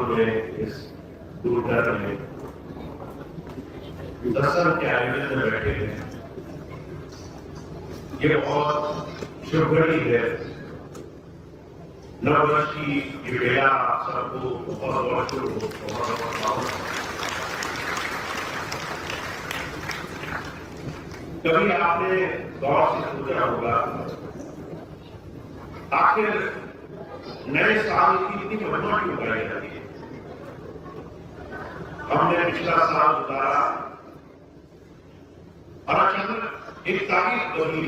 में इस गुरुद्वारा में दर्शन के आयोजन में बैठे हैं। ये बहुत शुभ घड़ी है। नववर्ष की ये बेला सबको बहुत बहुत शुभ हो। कभी आपने गौर से सोचा होगा आखिर नए साल की इतनी महिमा क्यों गाई जाती है? हमने पिछला साल गुजारा और अचानक एक तारीख बनी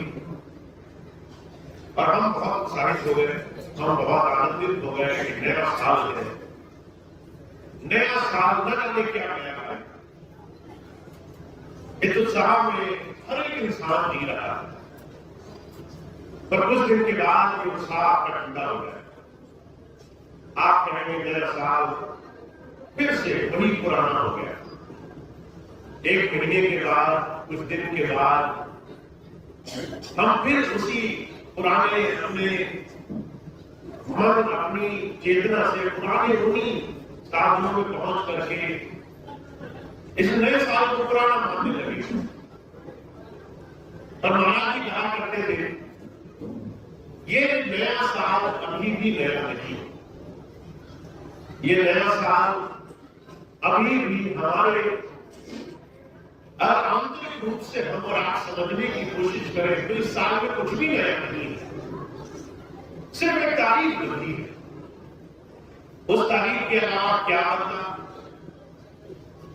और हम बहुत उत्साहित हो गए, हम बहुत आनंदित हो गए कि नया साल है। नया साल न जाने क्या नया है। इस उत्साह में हर एक इंसान जी रहा है, पर कुछ दिन के बाद ये उत्साह ठंडा हो गया। आप कहेंगे नया साल फिर से वही पुराना हो गया। एक महीने के बाद, कुछ दिन के बाद हम फिर उसी पुराने अपने मन, अपनी चेतना से पुराने उन्हीं साधनों में पहुंच करके इस नए साल को पुराना मानने लगे। और महाराज जी कहा करते थे ये नया साल अभी भी नया नहीं। ये नया साल अभी भी हमारे आंतरिक रूप से हम और आप समझने की कोशिश करें तो इस साल में कुछ भी नया नहीं है, सिर्फ एक तारीख बदली है। उस तारीख के अलावा क्या बदला?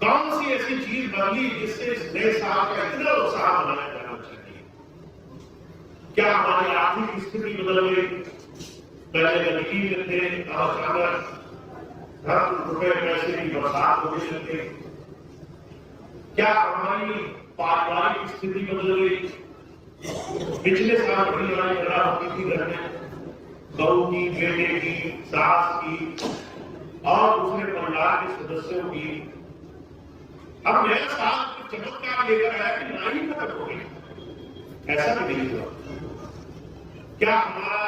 कौन सी ऐसी चीज बदली जिससे इस नए साल का इतना उत्साह मनाया जाना चाहिए? क्या हमारी आर्थिक स्थिति बदल गई? पहले गरीबी में थे, अचानक ₹10 पैसे की बरसात होने लगे। क्या हमारी पारिवारिक स्थिति बदल गई? पिछले साल बड़ी लड़ाई झगड़ा होती थी घर में, बहू की, बेटे की, सास की और दूसरे परिवार के सदस्यों की। अब नया साल चमत्कार लेकर आया कि लड़ाई खत्म हो गई। ऐसा भी नहीं हुआ। क्या हमारा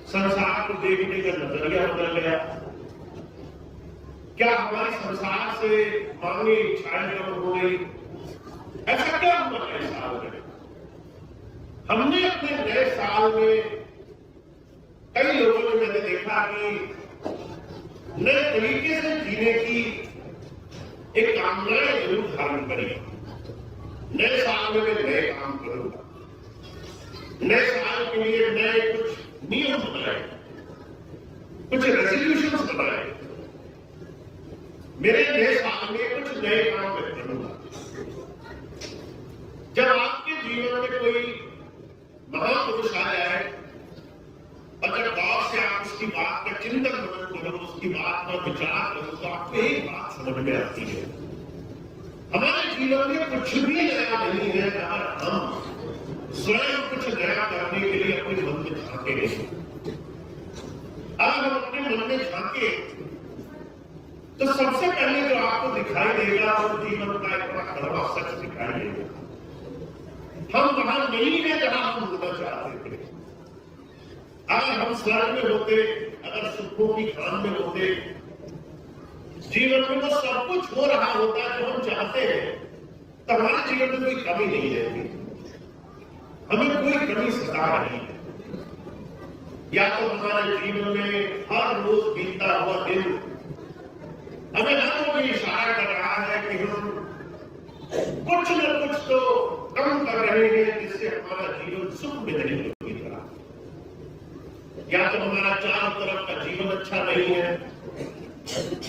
संसार को देखने का नजरिया बदल गया? क्या हमारी संसार से मांगे इच्छाएं कम हो गई? ऐसा क्या हुआ नए साल में? हमने अपने नए साल में कई लोगों ने, मैंने देखा कि नए तरीके से जीने की एक कामनाएं जरूर धारण करी। नए साल में मैं नए काम करूंगा, नए साल के लिए नए कुछ नियम बनाए, कुछ रेजोल्यूशंस बनाए। मेरे नए साल में कुछ नए काम करूंगा। जब आपके जीवन में कोई महापुरुष आ जाए और जब गौर से आप उसकी बात का चिंतन करो, उसकी बात पर विचार करो, तो आपको एक बात समझ में आती है, हमारे जीवन में कुछ भी नया नहीं है अगर हम स्वयं कुछ नया करने के लिए अपने मन में झांके नहीं। अगर हम अपने मन में झांके तो सबसे पहले जो आपको दिखाई देगा वो जीवन का एक बड़ा कड़वा सच दिखाई देगा। हम वहां नहीं है जहां हम होना चाहते थे। अगर हम स्वर्ग में होते, अगर सुखों की खान में होते, जीवन में वो सब कुछ हो रहा होता जो हम चाहते हैं, तो हमारे जीवन में कोई कमी नहीं रहती, हमें कोई कमी सता नहीं है। या तो हमारे जीवन में हर रोज बीतता हुआ दिन हमें ना तो इशारा कर रहा है कि हम कुछ न कुछ तो कम कर रहे हैं जिससे हमारा जीवन सुख में नहीं होगी। या तो हमारा चारों तरफ का जीवन अच्छा नहीं है,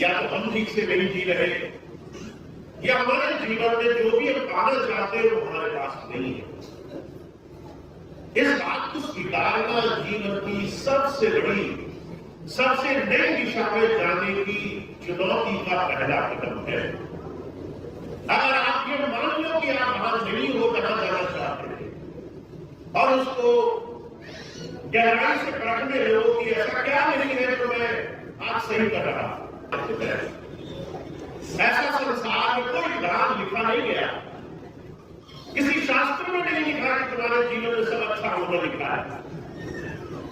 या तो हम ठीक से नहीं जी रहे, या हमारे जीवन में जो भी हम पाना चाहते हैं वो हमारे पास नहीं है। इस बात को स्वीकारना जीवन की सबसे बड़ी, सबसे नई दिशा में जाने की चुनौती का पहला कदम है। अगर आप ये मान लो कि आप वहां नहीं हो जहां जाना चाहते थे और उसको गहराई से परखने लगो कि ऐसा क्या नहीं है जो मैं आज सही कर रहा हूं। ऐसा संसार में कोई विधान लिखा नहीं गया, किसी शास्त्र में नहीं लिखा कि तुम्हारे जीवन में सब अच्छा होना लिखा है।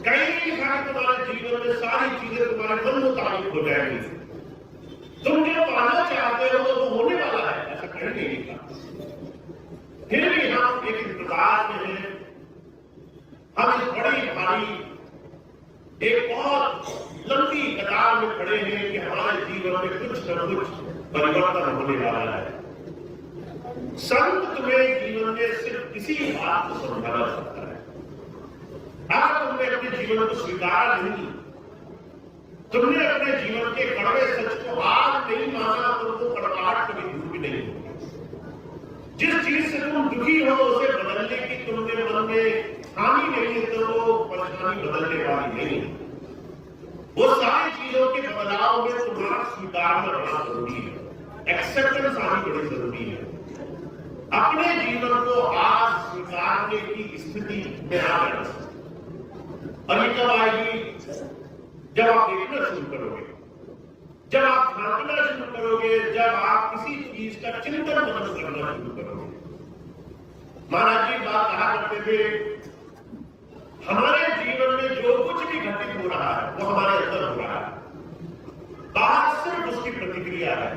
कहीं नहीं लिखा कि तुम्हारे जीवन में सारी चीजें तुम्हारे मन मुताबिक हो जाएंगी। कहीं नहीं लिखा। फिर भी हम एक इंतजार में हैं, हम इस बड़ी भारी एक बहुत लंबी कतार में खड़े हैं कि हमारे जीवन में कुछ न कुछ परिवर्तन होने वाला है। संत तुम्हें जीवन में सिर्फ किसी बात को समझाना चाहता है। अगर तुमने अपने जीवन को स्वीकारा नहीं, तुमने अपने जीवन के कड़वे सच को आज नहीं माना, तुमको कड़वाहट कभी दूर भी नहीं होगी। जिस चीज से तुम दुखी हो उसे बदलने की तुमने मन में ठानी नहीं, तो वो परेशानी बदलने वाली नहीं। वो सारी चीजों के बदलाव में तुम्हारा स्वीकारना बड़ा जरूरी है, एक्सेप्टेंस आनी बड़ी जरूरी है। अपने जीवन को आज स्वीकारने की स्थिति में आ जाना। और ये कब आएगी? जब आप देखना शुरू करोगे, जब आप झांकना शुरू करोगे, जब आप किसी चीज का चिंतन मनन करना शुरू करोगे। महाराज जी बात कहा करते थे, हमारे जीवन में जो कुछ भी घटित हो रहा है वो हमारे अंदर हो रहा है, बाहर सिर्फ उसकी प्रतिक्रिया है।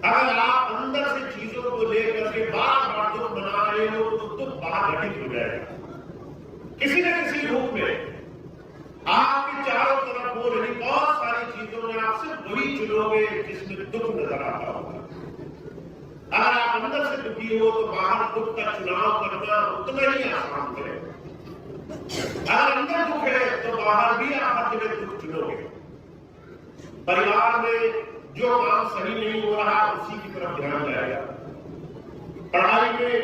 अगर आप अंदर से चीजों को लेकर के बार बार दुख बना रहे हो तो दुख बाहर घटित हो जाएगा किसी न किसी रूप में। आपके चारों तरफ हो रही बहुत सारी चीजों में आप सिर्फ वही चुनोगे जिसमें दुख नजर आता होगा। अगर आप अंदर से दुखी हो तो बाहर दुख का चुनाव करना उतना ही आसान है। अगर अंदर दुख है तो बाहर भी आप हर जगह दुख चुनोगे। परिवार में जो काम सही नहीं हो रहा उसी की तरफ ध्यान जाएगा। पढ़ाई में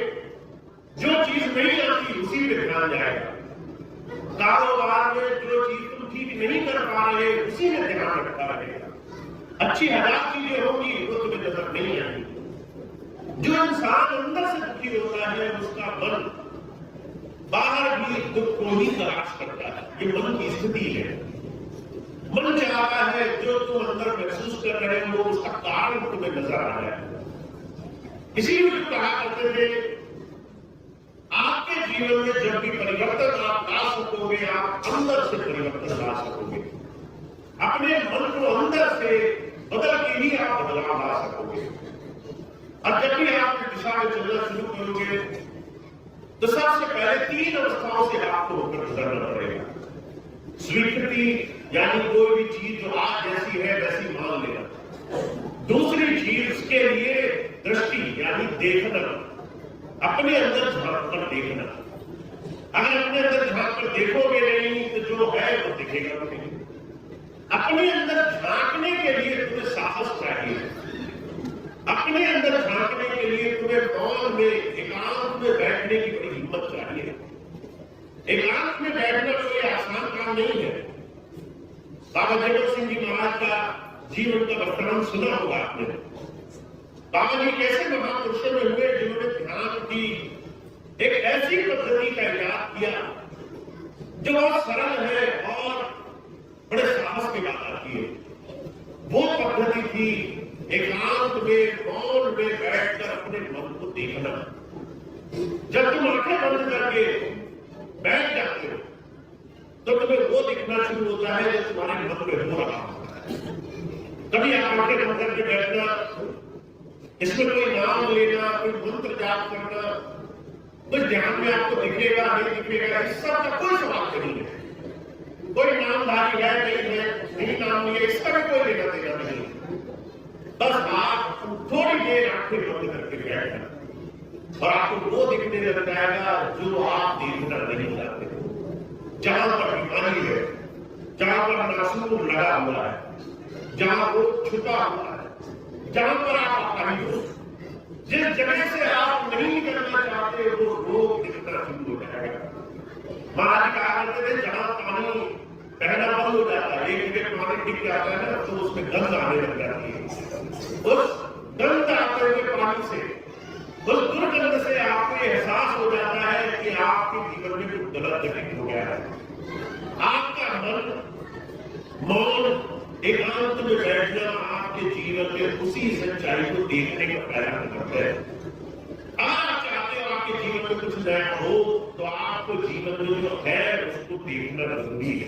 जो चीज नहीं आती उसी पे ध्यान जाएगा। कारोबार में जो चीज तुम ठीक नहीं कर पा रहे उसी में ध्यान रखता रहेगा। अच्छी हजार चीजें होंगी वो तुम्हें नजर नहीं आएगी। जो इंसान अंदर से दुखी होता है उसका मन बाहर भी दुख को ही तलाश करता है। ये मन की स्थिति है। मन चाहता है जो तुम अंदर महसूस कर रहे हो उसका कारण तुम्हें नजर आ जाए। इसीलिए जो कहा करते थे, आपके जीवन में जब भी परिवर्तन आप ला सकोगे, आप अंदर से परिवर्तन ला सकोगे। अपने मन को अंदर से बदल के ही आप बदलाव ला सकोगे। और जब भी आप दिशा में चलना शुरू करोगे तो सबसे पहले 3 अवस्थाओं से आपको होकर गुजरना पड़ेगा। स्वीकृति, यानी कोई भी चीज जो आज जैसी है वैसी मान लेना। दूसरी चीज उसके लिए दृष्टि, यानी देखना, अपने अंदर झांक कर देखना। अगर अपने अंदर झांक कर देखोगे नहीं तो जो है वो दिखेगा नहीं। अपने अंदर झांकने के लिए तुम्हें साहस चाहिए। अपने अंदर झांकने के लिए तुम्हें मौन में, एकांत में बैठने की बड़ी हिम्मत चाहिए। एकांत में बैठना कोई आसान काम नहीं है। बाबा जगत सिंह जी महाराज का जीवन का वर्तमान सुना होगा आपने। बाबा जी कैसे महापुरुषों में हुए जिन्होंने ध्यान की एक ऐसी पद्धति का इजाद किया जो बहुत सरल है और बड़े साहस की बात आती है। वो पद्धति थी एकांत में, मौन में बैठकर अपने मन को देखना। जब तुम आंखें बंद करके बैठ जाते हो तो तुम्हें वो दिखना शुरू होता है जो तुम्हारे मन में हो रहा होता है। कभी आप आंखें बंद करके बैठना, इसमें कोई नाम लेना, कोई मंत्र जाप करना, कुछ ध्यान में आपको दिखेगा नहीं दिखेगा, इस सब का कोई सवाल नहीं है। कोई नामधारी है नहीं नाम लिया, इसका भी कोई लेना देना नहीं। बस आप थोड़ी देर आंखें बंद करके बैठना और आपको वो दिखने लग जाएगा जो आप देखना नहीं चाहते। जहां पर बीमारी है, जहां पर नासूर लगा हुआ है, जहां वो छुपा हुआ है, जहां पर आप आपाहित हो, जिस जगह से आप नहीं करना चाहते वो रोग दिखना शुरू हो जाएगा। महाराज कहा करते थे जहां पानी बहना बंद हो जाता है, एक जगह पानी टिक जाता है ना तो उसमें गंध आने लग जाती है। उस गंध आते हुए पानी से, उस दुर्गंध से आपको एहसास हो जाता है कि आपके जीवन में कुछ गलत घटित हो गया है। आपका मन मौन एकांत में बैठना आपके जीवन में उसी सच्चाई को देखने का प्रयास करता है। आप चाहते हो आपके जीवन में कुछ नया हो तो आपको जीवन में जो है उसको देखना जरूरी है।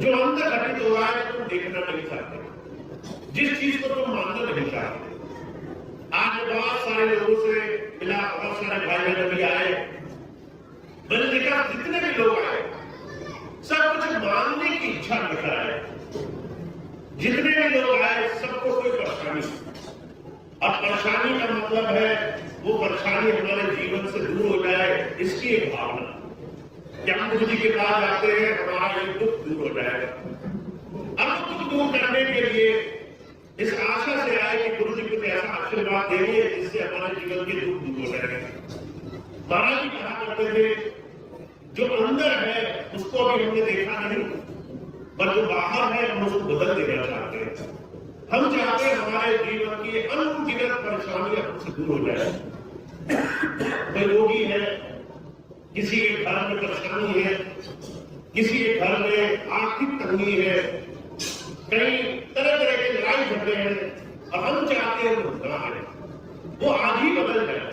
जो अंदर घटित हो रहा है तुम देखना नहीं चाहते, जिस चीज को तुम मानना नहीं चाहते। आज सारे लोगों से मिला, बहुत सारे भाई बहन भी आए। मैंने देखा जितने भी लोग आए सब कुछ मानने की इच्छा लेकर आए। जितने भी लोग आए सबको कोई परेशानी, और परेशानी का मतलब है वो परेशानी हमारे जीवन से दूर हो जाए, इसकी एक भावना। जब गुरु जी के पास आते हैं हमारा ये दुख दूर हो जाएगा। अब दुख दूर करने के लिए इस आशा से आए कि गुरु जी कुछ ऐसा आशीर्वाद देंगे जिससे हमारे जीवन के दुख दूर हो जाएंगे। महाराज जी कहा करते थे जो अंदर है उसको अभी हमने देखा नहीं, पर जो बाहर है हम उसको बदल देना चाहते हैं। हम चाहते हैं हमारे जीवन की अनगिनत परेशानियां हमसे दूर हो जाए। कोई रोगी है, किसी के घर में परेशानी है, किसी के घर में आर्थिक तंगी है, कई तरह तरह के लड़ाई झगड़े हैं, और हम चाहते हैं वो ना है, वो आज ही बदल जाए।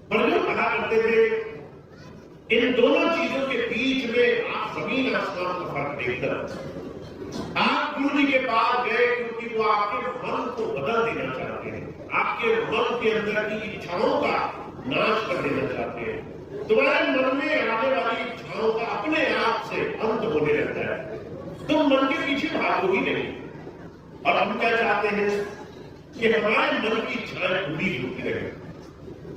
पर जो कहा करते थे इन दोनों चीजों के बीच में आप जमीन आसमान का फर्क देखकर आप गुरु जी के पास गए, क्योंकि वो आपके मन को बदल देना चाहते हैं, आपके मन के अंदर की इच्छाओं का नाश कर देना चाहते हैं। तुम्हारे मन में आने वाली इच्छाओं का अपने आप से अंत होने लगता है, तुम मन के पीछे भागो ही नहीं। और हम क्या चाहते हैं कि हमारे मन की इच्छाएं पूरी होती रहे,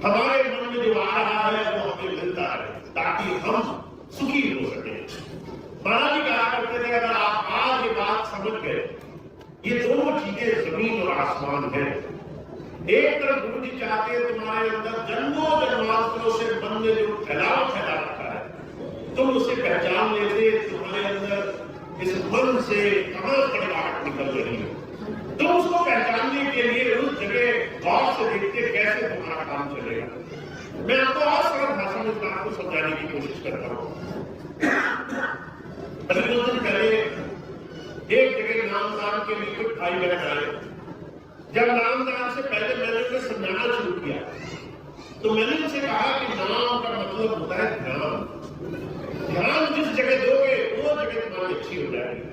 हमारे मन में जो आ रहा है वो हमें मिलता है, ताकि हम सुखी हो सके। महाराज जी कहा करते थे अगर आप आज ये बात समझ गए, ये दोनों चीजें जमीन और आसमान है। एक तरफ गुरु जी चाहते हैं तुम्हारे अंदर जन्मों जन्मांतरों से मन में जो फैलाव फैला रखा है तुम उसे पहचान लेते, तुम्हारे अंदर इस मन से कहां कड़वाहट निकल रही है, तुम उसको पहचानने के लिए उस जगह गौर से देखते कैसे तुम्हारा काम चलेगा। मैं आपको और सरल भाषा में इस बात को समझाने की कोशिश करता हूँ। अभी कुछ दिन पहले एक जगह नामदान के लिए कुछ भाई बहन आए। जब नामदान से पहले मैंने उन्हें समझाना शुरू किया तो मैंने उनसे कहा कि नाम का मतलब होता है ध्यान। ध्यान जिस जगह दोगे वो जगह तुम्हारी अच्छी हो जाएगी।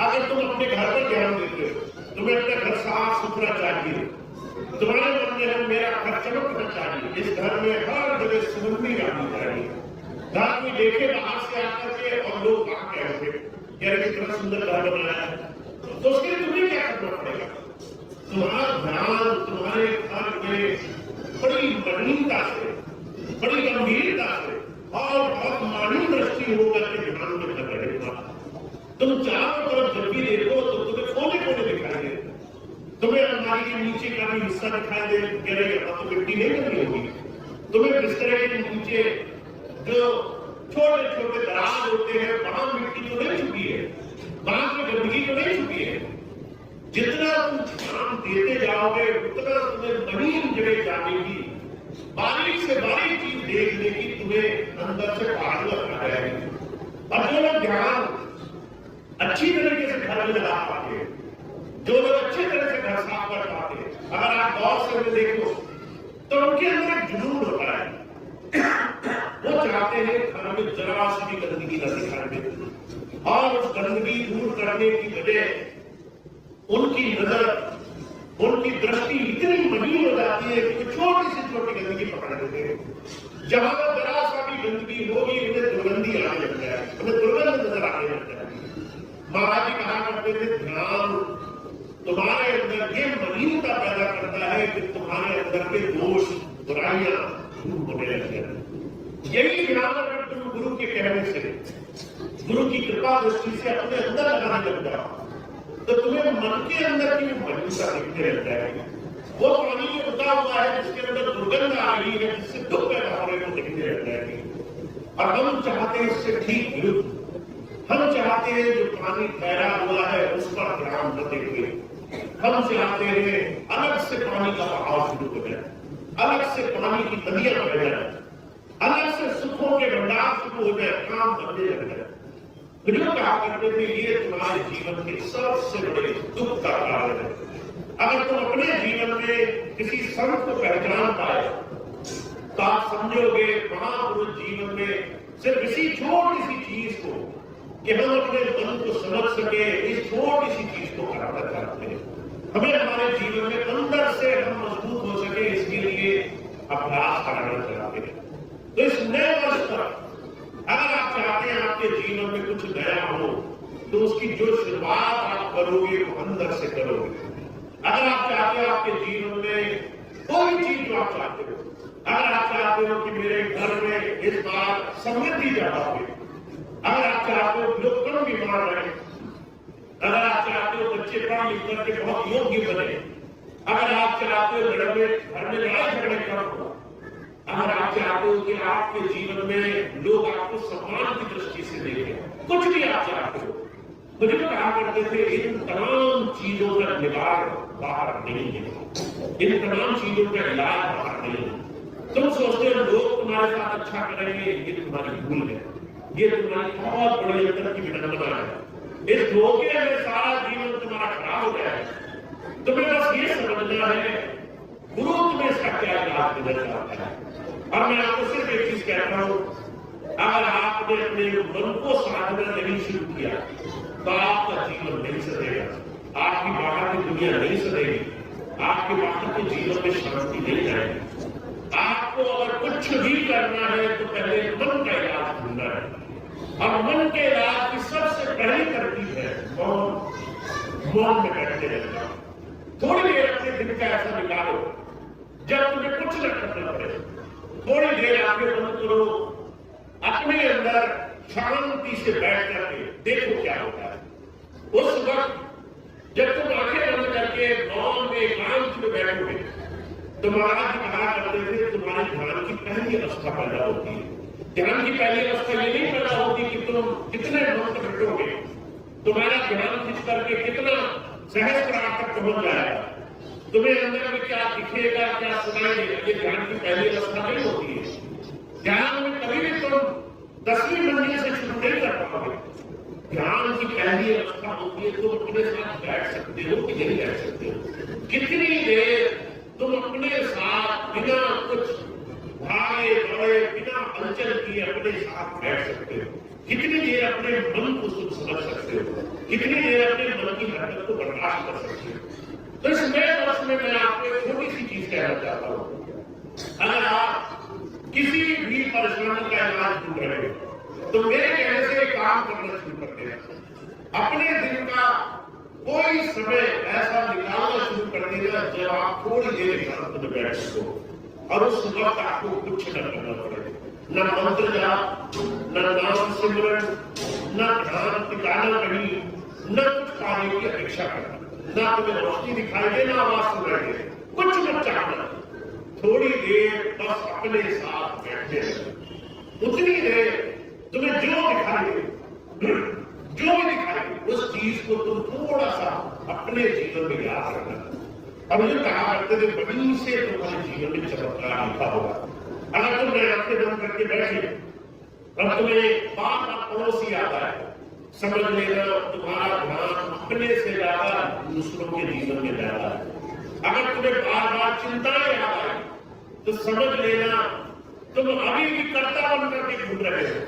अगर तुम अपने घर पर ध्यान देते हो, तुम्हें अपना घर साफ सुथरा चाहिए, तुम्हारे मन में है मेरा घर चमकना चाहिए, इस घर में हर जगह सुगंधी आनी चाहिए, घर में देखे बाहर से आकर के और लोग कहा कहते कितना सुंदर घर बनाया है, तो उसके लिए तुम्हें क्या करना पड़ेगा? तुम्हारा ध्यान तुम्हारे घर में बड़ी नवीनता से, बड़ी गंभीरता से और बहुत मानवीय दृष्टि होकर के ध्यान में कर रहेगा। तुम चारों तरफ जब भी देखो तो तुम्हें कोने कोने दिखाई दे, तुम्हें अलमारी के नीचे का भी हिस्सा दिखाई दे, तो मिट्टी नहीं लगी होगी। तुम्हें बिस्तर के नीचे जो छोटे छोटे दराज होते हैं वहां मिट्टी तो नहीं छुपी है, वहां की गंदगी तो नहीं छुपी है। जितना तुम ध्यान देते जाओगे उतना तुम्हें नवीन जगह जाने की, बारीक से बारीक चीज देखने की तुम्हें अंदर से पागल आ जाएगी। और जो लोग ध्यान अच्छी तरीके से घर में लगा पाते हैं, जो लोग अच्छी तरह से घर साफ कर पाते हैं, अगर आप गौर से देखो तो उनके अंदर एक जुनून होता है। वो चाहते हैं घर में जरा सी भी गंदगी न दिखाई दे, और उस गंदगी दूर करने की वजह उनकी नजर, उनकी दृष्टि इतनी महीन हो जाती है कि छोटी से छोटी गंदगी पकड़ लेते हैं। जहां जरा सा भी गंदगी होगी उन्हें दुर्गंधी आने लग जाए, उन्हें दुर्गंध नजर आने लग जाए। महाराज जी कहा करते थे ध्यान तुम्हारे अंदर ये महीनता पैदा करता है कि तुम्हारे अंदर के दोष बुराइयां दूर होने लग जाए। यही ध्यान अगर तुम गुरु के कहने से, गुरु की कृपा दृष्टि से अपने अंदर लगाने लग जाओ तो तुम्हें मन के अंदर की महीनता दिखने लग जाएगी। वो पानी में उतरा हुआ है जिसके अंदर दुर्गंध आ रही है, जिससे दुख पैदा होने को दिखने लग जाएगी। और हम चाहते हैं इससे ठीक विरुद्ध, हम चाहते हैं जो पानी ठहरा हुआ है उस पर ध्यान न देंगे, हम चाहते हैं अलग से पानी का बहाव शुरू हो जाए, अलग से पानी की नदियां बह जाए, अलग से सुखों के भंडार शुरू हो जाए, काम बनने लग जाए। जो कहा करते थे ये तुम्हारे जीवन के सबसे बड़े दुख का कारण है। अगर तुम अपने जीवन में किसी संत को पहचान पाए तो आप समझोगे महापुरुष जीवन में सिर्फ इसी छोटी सी चीज को कि हम अपने मन को समझ सके, इस छोटी सी चीज को बराबर करते हैं। हमें हमारे जीवन में अंदर से हम मजबूत हो सके, इसलिए अभ्यास कराना चाहते हैं। तो इस नए वर्ष पर अगर आप चाहते हैं आपके जीवन में कुछ नया हो, तो उसकी जो शुरुआत आप करोगे वो अंदर से करोगे। अगर आप चाहते हैं आपके जीवन में कोई चीज जो आप चाहते हो, अगर आप चाहते हो कि मेरे घर में इस बार समृद्धि ज्यादा हो, अगर आप चाहते हो लोग कम बीमार रहे, अगर आप चाहते हो बच्चे पढ़ लिख करके बहुत योग्य बने, अगर आप चाहते हो घर में लड़ाई झगड़े कम हो, अगर आप चाहते हो कि आपके जीवन में लोग आपको सम्मान की दृष्टि से देखें, कुछ भी आप चाहते हो, मुझे तो कहा करते थे इन तमाम चीजों का निवारण बाहर नहीं है, इन तमाम चीजों का इलाज बाहर नहीं है। तुम सोचते हो लोग तुम्हारे साथ अच्छा करेंगे, ये तुम्हारी भूल है, ये तुम्हारी बहुत बड़ी अंतर की विडंबना है। इस धोखे में सारा जीवन तुम्हारा खराब हो गया है। तुम्हें बस ये समझना है गुरु तुम्हें इसका क्या इलाज देना चाहता है। और मैं आपको सिर्फ एक चीज कहता हूं, अगर आपने अपने मन को साधना नहीं शुरू किया तो आपका जीवन नहीं सधेगा, आपकी बाहर की दुनिया नहीं सधेगी, आपके बाहर के जीवन में शांति नहीं आएगी। आपको अगर कुछ भी करना है तो पहले मन का इलाज ढूंढना है, और मन के इलाज की सबसे पहली तरकीब है मौन में बैठे रहना। थोड़ी देर अपने दिन का ऐसा निकालो जब तुम्हें कुछ न करना पड़े, थोड़ी देर आंखें बंद करो, अपने अंदर शांति से बैठ करके देखो क्या होता है। उस वक्त जब तुम आंखें बंद करके मौन में एकांत में बैठोगे तो महाराज जी कहा करते थे तुम्हारे ध्यान की पहली अवस्था पैदा होती है। ध्यान की पहली अवस्था ये नहीं पैदा होती कि तुम कितने मंत्र बैठोगे, तुम्हारा ध्यान खिंच करके कितना सहस्त्रार तक पहुंच जाएगा, तुम्हें अंदर में क्या दिखेगा क्या सुनाई देगा, ये ध्यान की पहली अवस्था नहीं होती है। ध्यान में कभी भी तुम 10वीं मंजिल से शुरू नहीं कर पाओगे। ध्यान की पहली अवस्था होती है तुम अपने साथ बैठ सकते हो कि नहीं बैठ सकते हो, कितनी देर तुम अपने साथ बिना कुछ भागे दौड़े बिना हलचल किए अपने साथ बैठ सकते हो, कितनी देर अपने मन को तुम समझ सकते हो, कितनी देर अपने मन की हरकत को बर्दाश्त कर सकते हो। तो इस नए वर्ष में मैं आपको एक छोटी सी चीज कहना चाहता हूं, अगर आप किसी भी परेशानी का इलाज ढूंढ रहे हो तो मेरे कहने से काम करना शुरू कर देना। अपने दिन का कोई समय ऐसा निकालना शुरू कर देगा जब आप थोड़ी देर शांत में बैठ सको, और उस वक्त आपको कुछ न करना पड़े, न मंत्र जाप, न नाम सिमरन, न ध्यान टिकाना कहीं, न कुछ कार्य की अपेक्षा करना, न तुम्हें रोशनी दिखाई दे न आवाज सुनाई दे, कुछ मत चाहना, थोड़ी देर बस अपने साथ बैठे रहो। उतनी देर तुम्हें जो दिखाई दे, जो भी दिखाई दे, उस चीज को तुम थोड़ा सा अपने जीवन में याद रखना। अब मुझे कहा करते थे बड़ी से तुम्हारे जीवन में चमत्कार लिखा होगा। अगर तुम आंखें बंद करके बैठे और तुम्हें बार बार पड़ोसी आता है, समझ लेना तुम्हारा ध्यान अपने से ज्यादा दूसरों के जीवन में ज्यादा है। अगर तुम्हें बार बार चिंताएं आ रही तो समझ लेना तुम अभी भी कर्ता बन करके घूम रहे हो,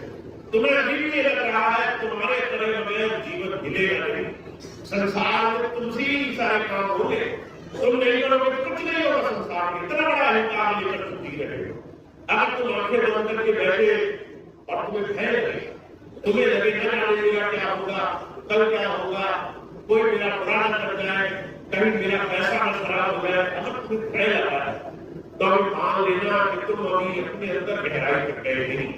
तुम्हें अभी भी ये लग रहा है तुम्हारे तरह बगैर जीवन मिलेगा नहीं, संसार में तुमसे ही सारे काम होंगे, तुम नहीं करोगे कुछ नहीं होगा संसार में, इतना बड़ा अहंकार लेकर तुम जी रहे हो। अगर तुम आंखें बंद करके बैठे और तुम्हें भय लगे, तुम्हें लगे न जानेगा क्या होगा, कल क्या होगा, कोई मेरा पुराना कर जाए, कहीं मेरा पैसा न खराब हो जाए, अगर तुम्हें भय लगा है तो अभी मान लेना कि तुम अभी अपने अंदर गहराई तक गए नहीं,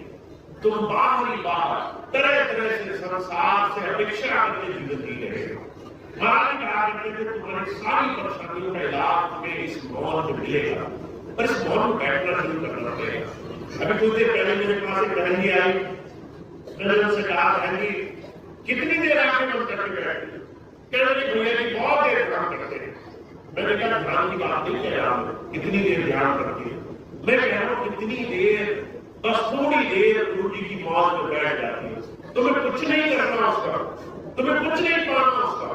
तुम बाहरी बाहर तरह तरह से संसार से अपेक्षा करके जीवन जी रहे हो। महाराज कहा करते थे तुम्हारी सारी परेशानियों का इलाज तुम्हें इस मौन में मिलेगा, और इस मौन में बैठना शुरू करना पड़ेगा। अभी कुछ देर पहले मेरे पास एक बहन जी आई, मैंने उनसे कहा बहन जी कितनी देर आंखें बंद करके बैठे, कह रही भैया जी बहुत देर काम करते हैं। मैंने कहा ध्यान की बात नहीं कह रहा हूं, कितनी देर ध्यान करती है, मैं कह रहा हूं कितनी देर बस थोड़ी देर गुरु जी की मौज में बैठ जाती है, तुम्हें कुछ नहीं करना उसका, तुम्हें कुछ नहीं पाना उसका,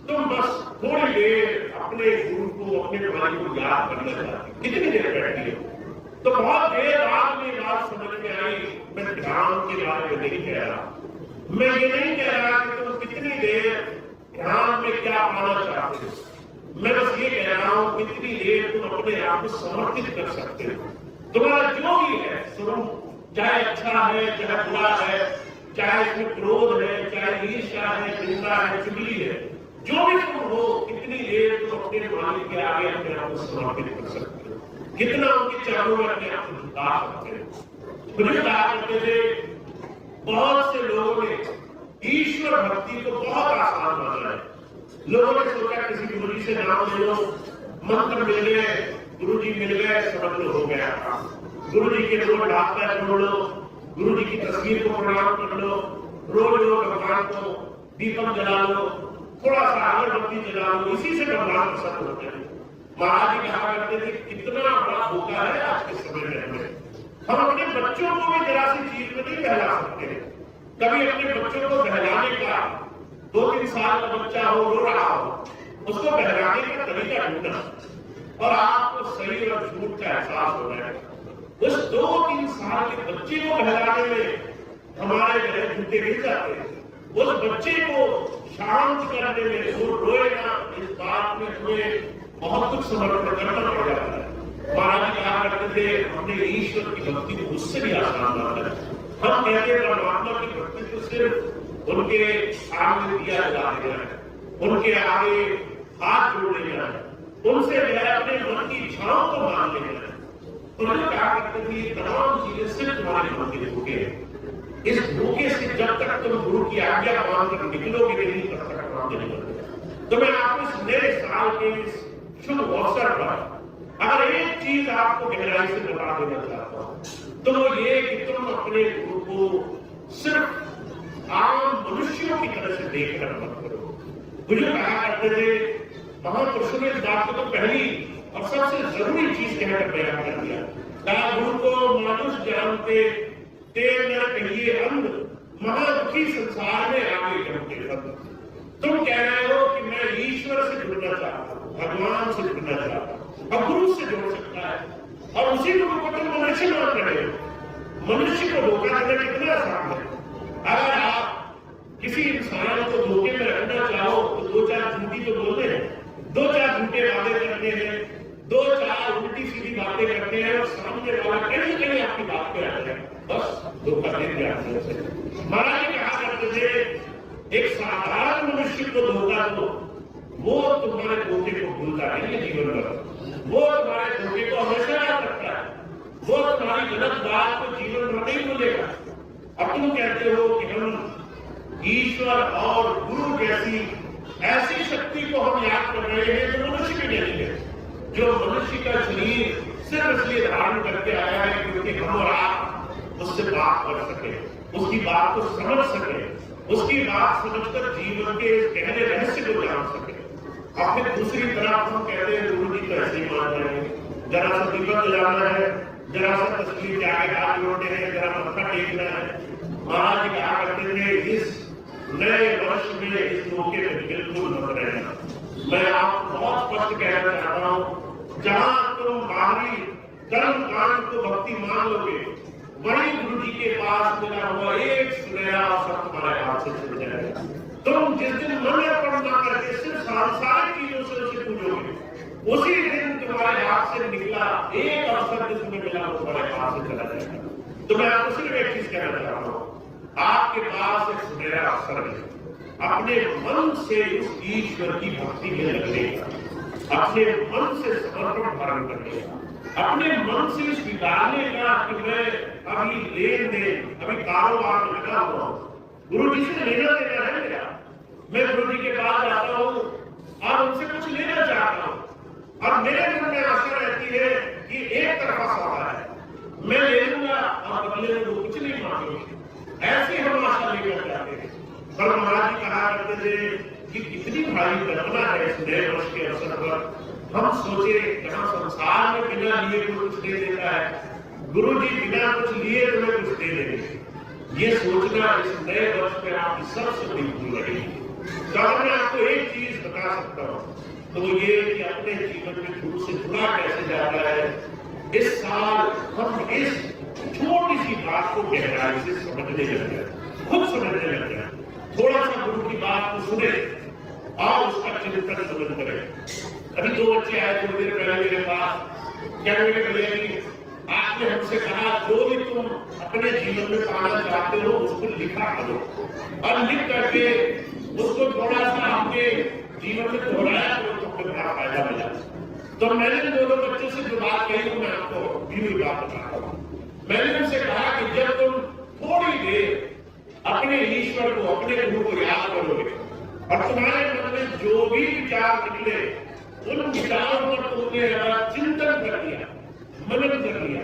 तुम बस थोड़ी देर अपने गुरु को अपने वाणी को याद करना चाहती, कितनी देर बैठती है। तो बहुत देर बाद में बात समझ में आई, मैं ध्यान के बारे में नहीं कह रहा, मैं ये नहीं कह रहा कि तुम कितनी देर ध्यान में क्या पाना चाहते हो, मैं बस ये कह रहा हूं कितनी देर तुम अपने आप को समर्पित कर सकते हो। तुम्हारा जो भी है स्वरूप, चाहे अच्छा है चाहे बुरा है, चाहे इसमें क्रोध है, चाहे ईर्ष्या है, निंदा है, चुगली है, जो भी तुम हो, कितनी देर तुम अपने मालिक के आगे अपने आप को समर्पित कर सकते हो, कितना उनके चरणों में अपने आप को झुका सकते हो। मुझे कहा करते थे बहुत से लोगों ने ईश्वर भक्ति को बहुत आसान माना है। लोगों ने सोचा किसी गुरु जी से नाम ले लो, मंत्र मिल गए, गुरु जी मिल गए, समझ लो हो गया। गुरु जी के रोज हाथ पैर जोड़ लो, गुरु जी की तस्वीर को प्रणाम कर लो, रोज रोज भगवान को दीपक जला लो, थोड़ा सा अगरबत्ती जला लो, इसी से भगवान प्रसन्न होते हैं। महाराज जी कहा करते थे कितना बड़ा धोखा है आज के समय में हमें। हम अपने बच्चों को भी जरा सी चीज में नहीं बहला सकते। कभी अपने बच्चों को बहलाने का, 2-3 साल का बच्चा हो, रो रहा हो, उसको बहलाने का तरीका ढूंढना और आपको सही और झूठ का एहसास हो जाएगा। उस 2-3 साल के बच्चे को बहलाने में हमारे घर झूठे गिर जाते हैं। उस बच्चे को शांत करने में, वो रोएगा, इस बात में हमें बहुत कुछ समर्पण करना पड़ जाता है। महाराज कहा करते थे हमने ईश्वर की भक्ति को उससे भी आसान माना है। हम कहते हैं परमात्मा की भक्ति को सिर्फ उनके सामने दिया जाने है, उनके आगे हाथ जोड़ने जाना है, उनसे जो है अपने मन की इच्छाओं को मान लेना है। उन्होंने कहा करते थे ये तमाम चीजें सिर्फ तुम्हारे मन के धोखे हैं। इस धोखे से जब तक तुम गुरु की आज्ञा मानकर निकलोगे नहीं, तब तक काम नहीं करोगे। तो मैं आपको इस नए साल के इस शुभ अवसर पर अगर एक चीज आपको गहराई से बता देना चाहता हूं, तो वो ये कि तुम अपने गुरु को सिर्फ आम मनुष्यों की तरह से देखकर मत करो। मुझे कहा करते थे महापुरुषों ने इस बात को तो पहली और सबसे जरूरी चीज कहकर बयान कर दिया। कहा गुरु को मानुष जानते तेल न कहिए अंध, महादुखी संसार में आगे करते बंद। तुम कह रहे हो कि मैं ईश्वर से जुड़ना चाहता हूँ, भगवान से जुड़ना चाहता हूँ, और गुरु से जुड़ सकता है, और उसी गुरु को तुम मनुष्य मान रहे हो। मनुष्य को धोखा देना कितना आसान है। अगर आप किसी इंसान को धोखे में रखना चाहो तो 2-4 झूठी तो बोलते हैं, 2-4 झूठे वादे करते हैं, 2-4 उल्टी सीधी बातें करते हैं, और सामने वाला कहीं कहीं आपकी बात पे आता है, बस धोखा दे दिया। महाराज जी कहा करते थे एक साधारण मनुष्य को धोखा दो, वो तुम्हारे धोखे को भूलता नहीं है जीवन भर, वो तुम्हारे धोखे को हमेशा याद रखता है, वो तुम्हारी गलत बात को जीवन भर नहीं भूलेगा। अब तुम कहते हो कि हम ईश्वर और गुरु जैसी ऐसी शक्ति को हम याद कर रहे हैं जो मनुष्य की नहीं है, जो मनुष्य का शरीर सिर्फ इसलिए धारण करके आया है क्योंकि हम और आप उससे बात कर सके, उसकी बात को समझ सके, उसकी बात समझकर जीवन के गहरे रहस्य को जान सके। अब फिर दूसरी तरफ हम कहते हैं गुरु जी तो ऐसे ही मान रहे हैं, जरा सा दीपक जलाना है, जरा सा तस्वीर के आगे हाथ जोड़ने हैं, जरा मत्था टेकना है। महाराज जी कहा करते थे इस नए वर्ष में इस मौके में बिल्कुल मत रहना। मैं आपको बहुत स्पष्ट कहना चाहता हूँ, जहां तुम बाहरी कर्म कांड को भक्ति मान लोगे, वही गुरु जी के पास मिला हुआ एक सुनहरा अवसर तुम्हारे हाथ से छूट जाएगा। तुम जिस दिन मन अर्पण ना करके सिर्फ सांसारिक चीजों से उसे पूजोगे, उसी दिन तुम्हारे हाथ से निकला एक अवसर जो तुम्हें मिला वो तुम्हारे हाथ से चला जाएगा। तो मैं आपको सिर्फ एक चीज कहना चाहता हूँ, आपके पास एक सुनहरा अवसर है अपने मन से उस ईश्वर की भक्ति में लगने का, अपने मन से समर्पण धारण करने का, अपने मन से स्वीकारने का कि मैं अभी लेन देन, अभी कारोबार में लगा हुआ हूं, गुरु जी से लेना देना है मेरा, मैं गुरु जी के पास जाता हूँ और उनसे कुछ लेना चाहता हूँ, और मेरे मन में आशा रहती है कि एक तरफा सौदा है, मैं ले लूंगा और बदले में वो कुछ नहीं मांगेंगे। ऐसे हम आशा लेकर जाते हैं। पर महाराज जी कहा करते थे कि कितनी भारी कल्पना है इस नए वर्ष के अवसर पर हम सोचे जहां संसार में बिना लिए कोई कुछ दे देता है, गुरु जी बिना कुछ लिए तुम्हें कुछ दे देंगे। ये सोचना इस नए वर्ष में आपकी सबसे बड़ी भूल रही। तो मैं आपको एक चीज बता सकता हूँ, तो ये कि अपने जीवन में गुरु से जुड़ा कैसे जाता है। इस साल हम इस छोटी सी बात को गहराई से समझने लग जाए, खुद समझने लग जाए, थोड़ा सा गुरु की बात को सुने और उसका चिंतन समझ करें। अभी 2 बच्चे आए थोड़ी देर पहले मेरे पास, क्या मेरे भैया जी आपने हमसे कहा जो भी तुम अपने जीवन में पाना चाहते हो उसको लिखा करो और लिख करके उसको थोड़ा सा अपने जीवन में दोहराया तो तुमको बड़ा फायदा मिला। तो मैंने दोनों बच्चों से जो बात कही मैं आपको भी बात बता रहा हूँ। मैंने उनसे कहा कि जब तुम थोड़ी देर अपने ईश्वर को अपने गुरु को याद करोगे और तुम्हारे मन में जो भी विचार निकले उन विचारों पर तुमने चिंतन कर लिया, मनन कर लिया,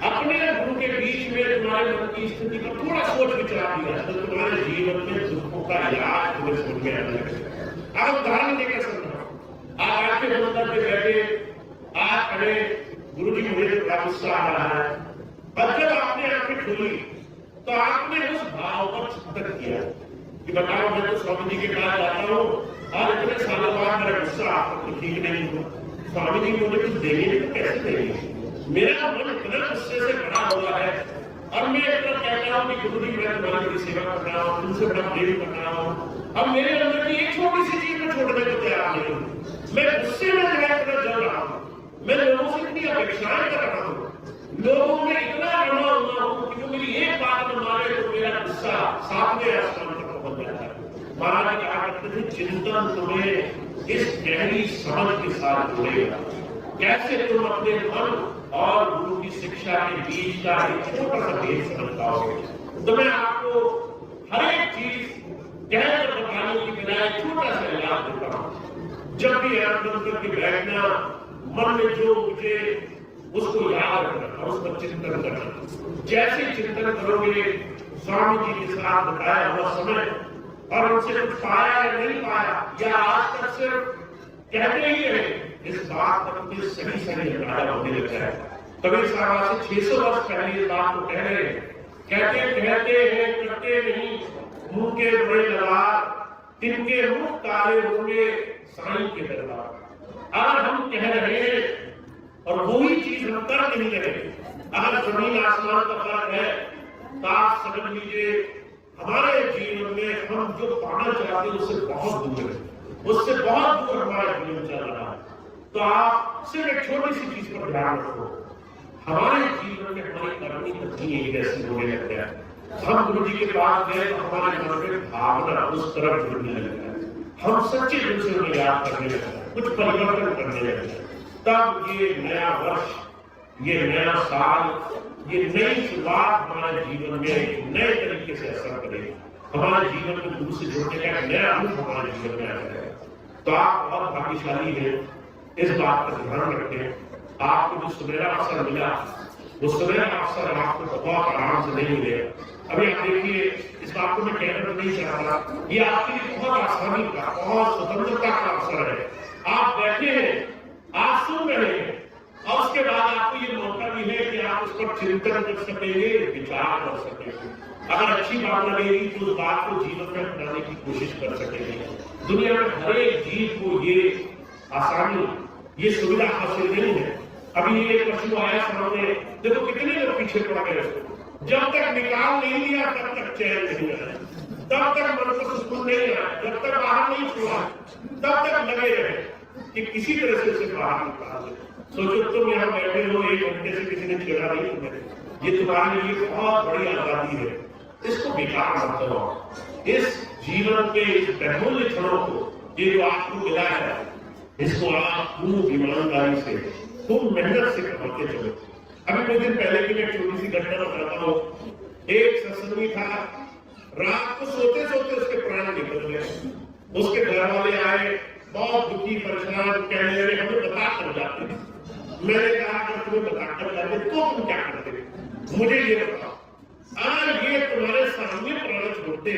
अपने गुरु के बीच में तुम्हारे मन की स्थिति को थोड़ा सोच विचार दिया तो तुम्हारे जीवन में दुखों का इलाज तुम्हें सुन में आने लगेगा। आप उदाहरण देकर समझो, आप आपके मंदिर पे बैठे, आप खड़े, गुरु जी मुझे बड़ा गुस्सा आ रहा है, और जब आपने आंखें खोली तो आपने उस भाव पर चिंतन किया कि बताओ मैं तो स्वामी जी के पास जाता हूँ और इतने सालों बाद मेरा गुस्सा आपको ठीक नहीं हुआ, स्वामी जी मुझे कुछ देंगे तो कैसे देंगे, मेरा मन इतना गुस्से से भरा हुआ है और मैं इतना कहता हूँ कि गुरु जी मैं तुम्हारी सेवा कर रहा हूँ, तुमसे बड़ा प्रेम कर रहा हूँ, अब मेरे अंदर की एक छोटी सी चीज में छोड़ने को तैयार नहीं हूँ, मैं गुस्से में जल रहा हूँ, मैं लोगों से इतनी अपेक्षाएं कर रहा हूँ, लोगों में इतना बना हुआ हूँ कि मेरी एक बात न माने तो मेरा गुस्सा सामने आसमान तक पहुंच जाता है। महाराज कहा करते थे चिंतन तुम्हें इस गहरी समझ के साथ जुड़ेगा, कैसे तुम अपने मन और गुरु की शिक्षा के बीच का एक छोटा सा भेद समझ पाओगे। तो मैं आपको हर एक चीज कहकर बताने की बजाय छोटा सा इलाज देता हूँ। जब भी आनंद करके बैठना, मन में जो मुझे उसको याद रखना, उस पर चिंतन करना। जैसे चिंतन करोगे स्वामी जी के साथ बताया हुआ समय और उनसे कुछ पाया या नहीं पाया या आज तक सिर्फ कहते ही रहे, इस बात पर मुझे सही सही अंदाजा होने लगता है। कबीर साहब से 600 वर्ष पहले इस बात को कह रहे हैं, कहते हैं करते नहीं, मुंह के बड़े लवार, तिनके मुख काले होंगे साईं के दरबार। अगर हम कह रहे हैं और वही चीज हम कर नहीं रहे, अगर जमीन आसमान का फर्क है तो आप समझ लीजिए हमारे जीवन में हम जो पाना चाहते हैं उससे बहुत दूर है, उससे बहुत दूर हमारा जीवन चल रहा है। तो आप सिर्फ एक छोटी सी चीज पर ध्यान रखो, हमारे जीवन में हमारी करनी कठिन एक जैसी होने लग गया है। हम गुरु जी के पास गए तो हमारे मन में भावना उस तरफ जुड़ने लगता है, हम सच्चे दिल से उन्हें याद करने लगते हैं, कुछ परिवर्तन करने लगते हैं। तब ये नया वर्ष, ये नया साल, ये नई शुरुआत हमारे जीवन में नए तरीके से असर करेगी, हमारे जीवन में गुरु से जुड़ने का नया रूप हमारे जीवन में आ जाएगा। तो आप बहुत भाग्यशाली हैं, इस बात का ध्यान रखें। आपको जो सुनहरा अवसर मिला वो सुनहरा अवसर आपको बहुत आराम से नहीं मिलेगा। अभी आप देखिए, इस बात को मैं कहना नहीं चाहता, ये आपके लिए बहुत आसानी का, बहुत स्वतंत्रता का अवसर है। आप बैठे हैं, आप सुन रहे हैं और उसके बाद आपको ये मौका भी है कि आप उस पर चिंतन कर सकेंगे, विचार कर सकेंगे। अगर अच्छी बात लगेगी तो उस बात को जीवन में अपनाने की कोशिश कर सकेंगे। दुनिया में हर एक जीव को ये आसानी, ये सुविधा हासिल नहीं है। अभी ये पशु आया सामने, देखो कितने लोग पीछे पड़ गए, जब तक निकाल नहीं लिया तब तक चैन नहीं आया, तब तक मन को सुकून नहीं आया, जब तक बाहर नहीं छोड़ा तब तक लगे रहे कि किसी तरह से उसे बाहर निकाल दे। सोचो तुम यहाँ बैठे हो, 1 घंटे से किसी ने छेड़ा नहीं तुम्हें, ये तुम्हारे लिए बहुत बड़ी आजादी है, इसको बेकार मत करो। इस जीवन के इस बहुमूल्य क्षणों को, ये जो आपको मिला है, इसको आप खूब ईमानदारी से, खूब मेहनत से कमाते चलो। अभी कुछ दिन पहले की मैं छोटी सी घटना बताता हूँ। एक सत्संगी था, रात को सोते सोते उसके प्राण निकल गए। उसके घर वाले आए, बहुत दुखी परेशान, कहने लगे हमें बता कर जाते। मैंने कहा अगर तुम्हें बता कर जाते तो तुम क्या करते, मुझे ये बताओ। आज ये तुम्हारे सामने प्राण छोड़ते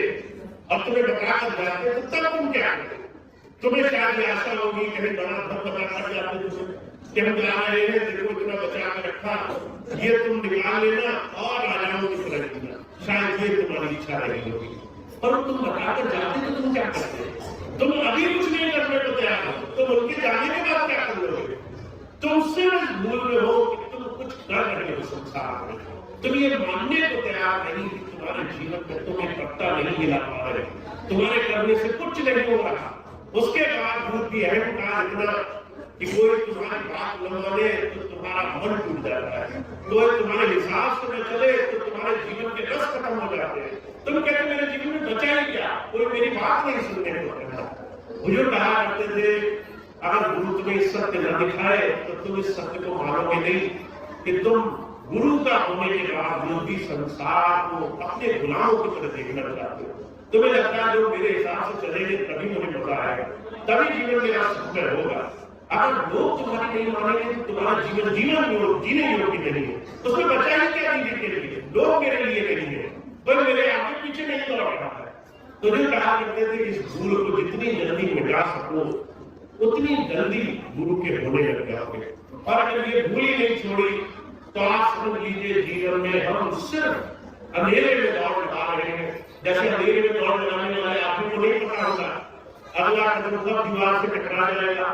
और तुम्हें बता कर जाते तो तब तुम क्या करते? तुम्हें शायद आशा होगी कहीं बड़ा धन बता कर जाते तुम्हें कि हम जा रहे हैं, देखो इतना बचा कर रखा, ये तुम निकाल लेना और राजाओं की तरह जीना, शायद ये तुम्हारी इच्छा रही होगी। पर तुम बताकर जाते तो तुम क्या करते? तुम अभी कुछ नहीं करने को तैयार हो, तुम उनके जाने के बाद क्या कर लोगे? तुम सिर्फ भूल में हो कि तुम कुछ कर रहे हो संसार में, तुम ये मानने को तैयार नहीं कि तुम्हारे जीवन में तुम एक पत्ता नहीं हिला पा रहे, तुम्हारे करने से कुछ नहीं हो रहा। उसके बावजूद भी अहंकार इतना कि कोई तुम्हारी बात न माने तो तुम्हारा मन टूट जाता है, कोई तुम्हारे हिसाब से न चले तो तुम्हारे जीवन के रस खत्म हो जाते हैं। तुम कहते मेरे जीवन में बचा ही क्या, कोई मेरी बात नहीं सुनने को कहता। बुजुर्ग कहा करते थे अगर गुरु तुम्हें इस सत्य न दिखाए तो तुम इस सत्य को मानोगे नहीं कि तुम गुरु का होने के बाद भी संसार को अपने गुलामों की तरह देखना चाहते हो। तुम्हें लगता है जो मेरे हिसाब से चलेंगे तभी मुझे मजा आएगा, तभी जीवन मेरा सुखमय होगा। अगर लोग तुम्हारी नहीं मानेंगे तो तुम्हारा जीवन जीने योग्य नहीं है, तो उसमें बचा ही क्या जीने के लिए, लोग मेरे लिए नहीं है, कोई मेरे आगे पीछे नहीं दौड़ रहा है। तो जो कहा करते थे इस भूल को जितनी जल्दी मिटा सको उतनी जल्दी गुरु के होने लग जाओगे। और अगर ये भूल ही नहीं छोड़ी तो आप समझ लीजिए जीवन में हम सिर्फ अंधेरे में दौड़ लगा रहे हैं। जैसे अंधेरे में दौड़ लगाने वाले आदमी को नहीं पता होगा अगला कदम कब दीवार से टकरा जाएगा,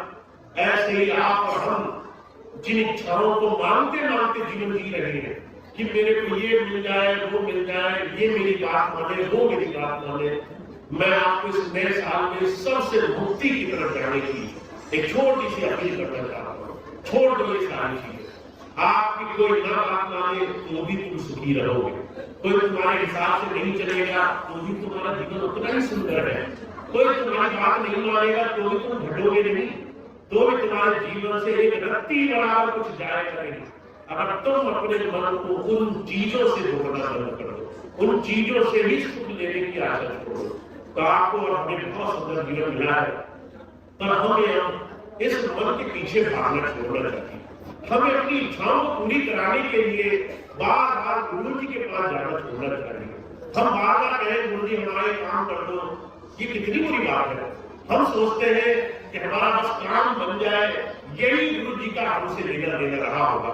ऐसे ही आप और हम जिन इच्छाओं को मानते मानते जीवन जी रहे हैं कि मेरे को ये मिल जाए, वो मिल जाए, ये मेरी बात माने, वो मेरी बात माने। मैं आपको इस नए साल में सबसे मुक्ति की तरफ जाने की एक छोटी सी अपील करना चाहता हूँ। छोड़ दो ये सारी चीजें, आपकी कोई ना बात माने तो भी तुम सुखी रहोगे, कोई तुम्हारे हिसाब से नहीं चलेगा तो भी तुम्हारा जीवन उतना ही सुंदर है, कोई तुम्हारी बात नहीं मानेगा तो भी तुम घटोगे नहीं, तो भी तुम्हारे जीवन से एक रत्ती बराबर कुछ जाएगा नहीं। अगर तुम अपने मन को उन चीजों से जोड़ना बंद कर दो, उन चीजों से ही सुख लेने की आशा छोड़ो, तो आपको हमें बहुत सुंदर जीवन मिला है। पर हमें इस मन के पीछे भागना छोड़ना चाहिए। हमें अपनी इच्छाओं को पूरी कराने के लिए बार बार गुरु जी के पास जाना छोड़ना चाहिए। हम बार बार कहें गुरु जी हमारे काम कर दो, ये कितनी बुरी बात है। हम सोचते हैं कि हमारा बस काम बन जाए, यही गुरु जी का हमसे लेना देना रहा होगा।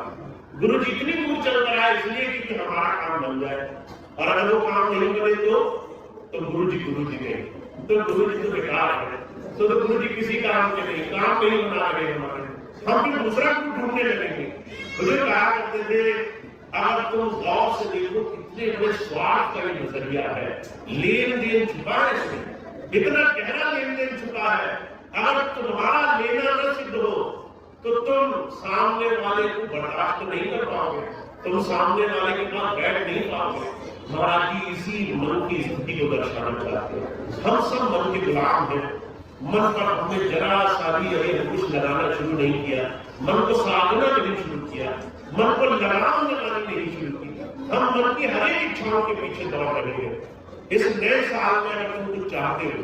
गुरु जी इतनी दूर चल रहा है इसलिए कि हमारा काम बन जाए, और अगर वो काम नहीं करे तो गुरु जी नहीं, तो गुरु जी तो बेकार है, तो गुरु जी किसी काम के नहीं, काम नहीं बना रहे हमारे, हम फिर दूसरा कुछ ढूंढने लगेंगे। मुझे कहा करते थे अगर तुम गौर से देखो कितने बड़े स्वार्थ का नजरिया है, लेन देन छुपा है इसमें, इतना गहरा लेन देन छुपा है। अगर तुम्हारा लेना न सिद्ध हो तो तुम सामने वाले को बर्दाश्त नहीं कर पाओगे, तुम सामने वाले के पास बैठ नहीं पाओगे। महाराज जी इसी मन की स्थिति को दर्शाना चाहते हैं। हम सब मन के गुलाम हैं, मन पर हमने जरा सा भी कुछ लगाना शुरू नहीं किया, मन को साधना नहीं शुरू किया, मन को लगाम लगानी नहीं शुरू की। हम मन की हर एक इच्छाओं के पीछे दौड़ रहे हैं। इस नए साल में अगर तुम कुछ चाहते हो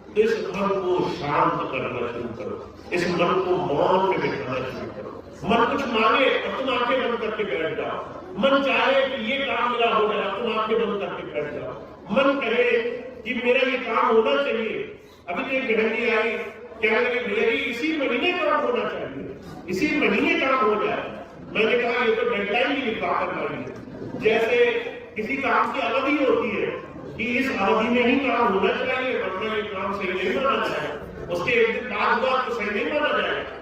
तो इस मन को शांत करना शुरू करो, इस मन को मौन में बिठाना शुरू करो। मन कुछ मांगे तो तुम आंखें बंद करके बैठ जाओ, मन चाहे कि ये काम मेरा हो जाए तुम आंखें बंद करके बैठ जाओ, मन कहे कि मेरा ये काम होना चाहिए। अभी तो एक गृहिणी आई, कहने लगी भैया जी इसी महीने काम होना चाहिए, इसी महीने काम हो जाए। मैंने कहा ये तो डेडलाइन ही लिखवा कर मांगी, जैसे किसी काम की अवधि होती है कि इस अवधि में ही काम होना चाहिए, वरना ये काम सही नहीं माना जाए, उसके एक दिन बाद हुआ तो सही नहीं माना जाएगा।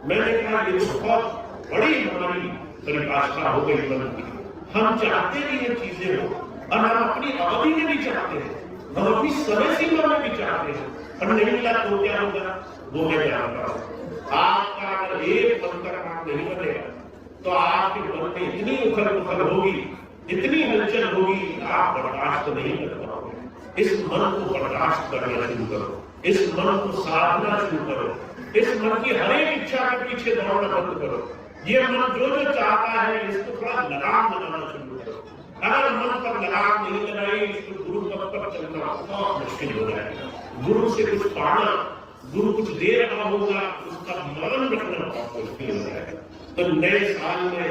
मैंने कहा ये तो बहुत बड़ी हमारी परिभाषा हो गई मन की। हम चाहते भी ये चीजें हो और हम अपनी अवधि में भी चाहते हैं, हम अपनी समय सीमा में भी चाहते हैं, और नहीं मिला तो क्या होगा वो मैं जानता हूँ। आपका अगर एक मन का काम नहीं बनेगा तो आपके मन में इतनी उथल पुथल होगी, इतनी हलचल होगी, आप बर्दाश्त नहीं कर पाओगे। इस मन को बर्दाश्त करना शुरू करो, इस मन को साधना शुरू करो, इस मन की हर एक इच्छा के पीछे दौड़ना बंद करो। ये मन जो जो चाहता है इसको थोड़ा लगाम लगाना शुरू करो। अगर मन पर लगाम नहीं लगाई तो गुरु पद पर चलना बहुत मुश्किल हो जाएगा। गुरु से कुछ पाना, गुरु कुछ दे रहा होगा, उसका मान रखना बहुत मुश्किल हो जाएगा। तो नए साल में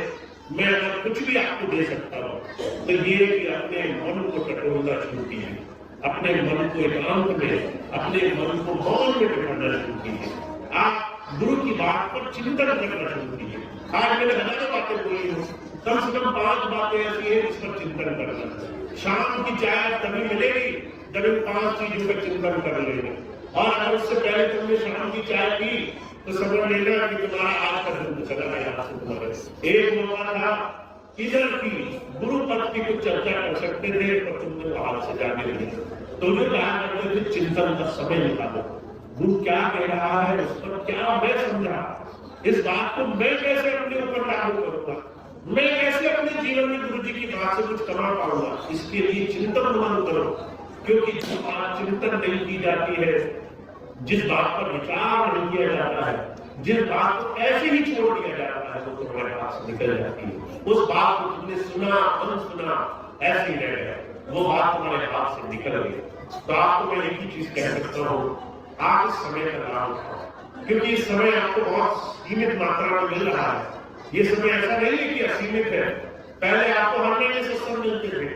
मैं अगर कुछ भी आपको दे सकता हूँ तो ये कि अपने मन को टटोलना शुरू कीजिए, अपने मन को एकांत में, अपने मन को मौन में बिठाना शुरू कीजिए। आप गुरु की बात पर चिंतन करना शुरू कीजिए। आज मैंने हजारों बातें बोली हूँ, कम से कम 5 बातें ऐसी है जिस पर चिंतन करना। शाम की चाय तभी मिलेगी जब इन 5 चीजों का चिंतन कर लेंगे, और अगर उससे पहले तुमने शाम की चाय पी तो समझ लेना कि तुम्हारा आज का दिन चला गया। तुम्हारा एक मौका था इधर की गुरु पद की कुछ चर्चा कर सकते थे पर तुमने बाहर से जाने नहीं, तो जो कहा करते थे चिंतन का समय निकालो, गुरु क्या कह रहा है उस पर क्या मैं समझा, इस बात को मैं कैसे अपने ऊपर लागू करूंगा, मैं कैसे अपने जीवन में गुरु जी की बात से कुछ कमा पाऊंगा। इसके लिए चिंतन मनन करो, क्योंकि जिस बात चिंतन नहीं की जाती है, जिस बात पर विचार नहीं किया जाता है, जिस बात को ऐसे ही छोड़ दिया जाता है, वो तुम्हारे हाथ से निकल जाती है। उस बात को तुमने सुना अनसुना ऐसे ही रह गया, वो बात तुम्हारे हाथ से निकल गई। तो आपको मैं एक ही चीज कह सकता हूँ, आप इस समय का लाभ उठाओ, क्योंकि इस समय आपको बहुत सीमित मात्रा में मिल रहा है। ये समय ऐसा नहीं है कि असीमित है। पहले आपको हर महीने सत्संग मिलते थे,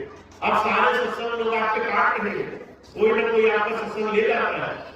अब सारे सत्संग लोग आपके काट रहे हैं, कोई ना कोई आपका सत्संग ले जाता है।